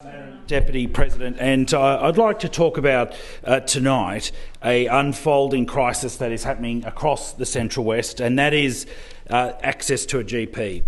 Madam Deputy President, and I'd like to talk about tonight an unfolding crisis that is happening across the Central West, and that is access to a GP.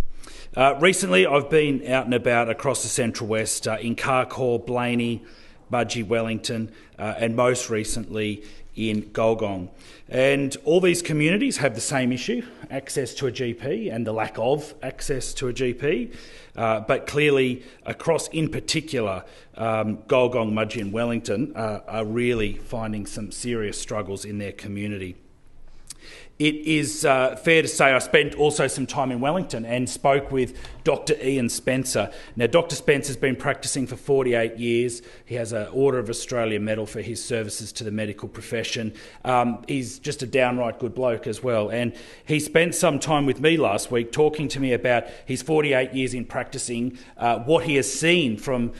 Recently, I've been out and about across the Central West in 𝙒𝙤𝙚𝙚𝙚, Blayney, Mudgee, Wellington, and most recently in Gulgong. And all these communities have the same issue, access to a GP and the lack of access to a GP. But clearly, across in particular, Gulgong, Mudgee and Wellington are really finding some serious struggles in their community. It is fair to say I spent also some time in Wellington and spoke with Dr. Ian Spencer. Now, Dr. Spencer's been practising for 48 years. He has an Order of Australia medal for his services to the medical profession. He's just a downright good bloke as well. And he spent some time with me last week talking to me about his 48 years in practising, what he has seen from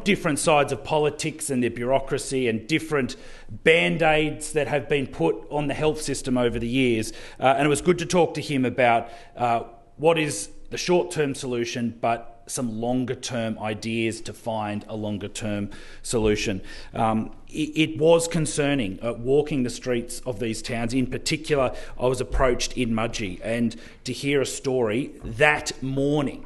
different sides of politics and the bureaucracy and different band-aids that have been put on the health system over the years. And it was good to talk to him about what is the short-term solution, but some longer-term ideas to find a longer-term solution. It was concerning walking the streets of these towns. In particular, I was approached in Mudgee, and to hear a story that morning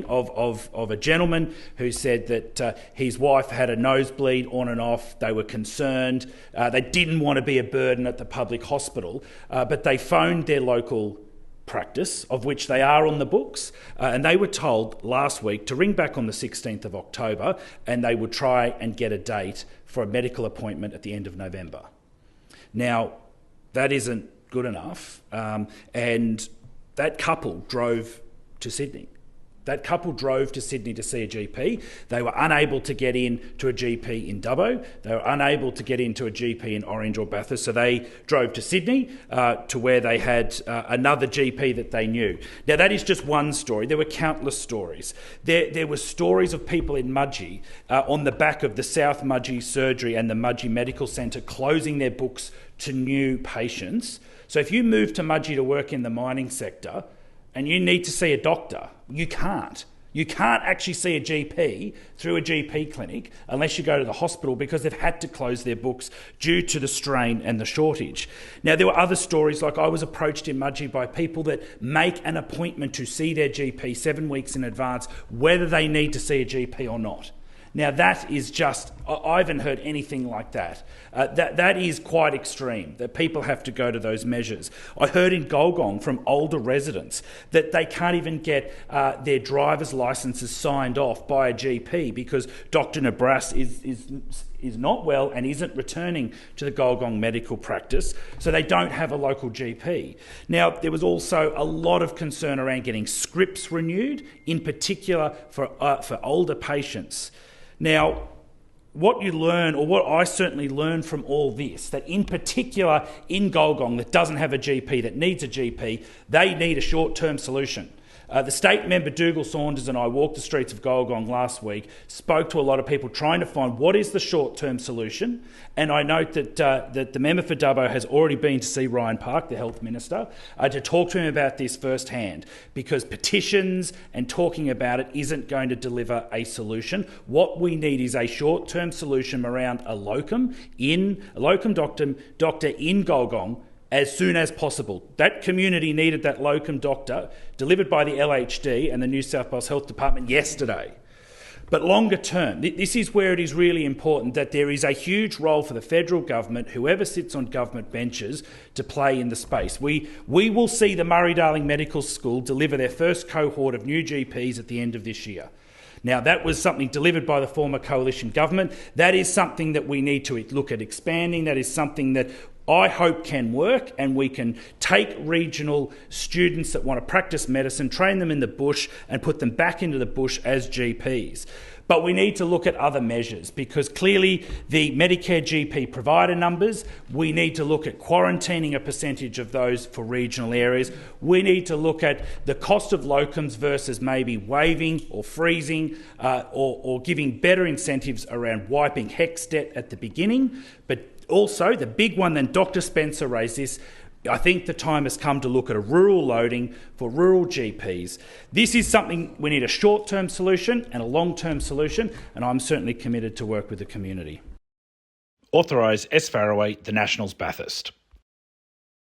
of a gentleman who said that his wife had a nosebleed on and off. They were concerned. They didn't want to be a burden at the public hospital, but they phoned their local practice, of which they are on the books, and they were told last week to ring back on the 16th of October and they would try and get a date for a medical appointment at the end of November. Now, that isn't good enough, and that couple drove to Sydney. That couple drove to Sydney to see a GP. They were unable to get in to a GP in Dubbo. They were unable to get into a GP in Orange or Bathurst, so they drove to Sydney to where they had another GP that they knew. Now, that is just one story. There were countless stories. There were stories of people in Mudgee on the back of the South Mudgee Surgery and the Mudgee Medical Centre closing their books to new patients. So if you move to Mudgee to work in the mining sector, and you need to see a doctor, you can't. You can't actually see a GP through a GP clinic unless you go to the hospital because they've had to close their books due to the strain and the shortage. Now, there were other stories, like I was approached in Mudgee by people that make an appointment to see their GP 7 weeks in advance, whether they need to see a GP or not. Now, that is just, I haven't heard anything like that. That is quite extreme, that people have to go to those measures. I heard in Gulgong from older residents that they can't even get their driver's licences signed off by a GP because Dr. 𝙒𝙚𝙚𝙚𝙚 is not well and isn't returning to the Gulgong medical practice, so they don't have a local GP. Now, there was also a lot of concern around getting scripts renewed, in particular for older patients. Now, what you learn, or what I certainly learned from all this, that in particular in Gulgong that doesn't have a GP, that needs a GP, they need a short-term solution. The state member Dugald Saunders and I walked the streets of Gulgong last week, spoke to a lot of people trying to find what is the short-term solution, and I note that the member for Dubbo has already been to see Ryan Park, the Health Minister, to talk to him about this firsthand, because petitions and talking about it isn't going to deliver a solution. What we need is a short-term solution around a locum doctor in Gulgong as soon as possible. That community needed that locum doctor delivered by the LHD and the New South Wales Health Department yesterday. But longer term, this is where it is really important that there is a huge role for the federal government, whoever sits on government benches, to play in the space. We will see the Murray-Darling Medical School deliver their first cohort of new GPs at the end of this year. Now, that was something delivered by the former coalition government. That is something that we need to look at expanding. That is something that I hope can work, and we can take regional students that want to practice medicine, train them in the bush and put them back into the bush as GPs. But we need to look at other measures, because clearly the Medicare GP provider numbers, we need to look at quarantining a percentage of those for regional areas. We need to look at the cost of locums versus maybe waiving or freezing or giving better incentives around wiping HECS debt at the beginning. But also, the big one, then Dr. Spencer raised this, I think the time has come to look at a rural loading for rural GPs. This is something we need a short-term solution and a long-term solution, and I'm certainly committed to work with the community. Authorise 𝙒𝙑𝙬𝙚𝙚𝙙, the Nationals Bathurst.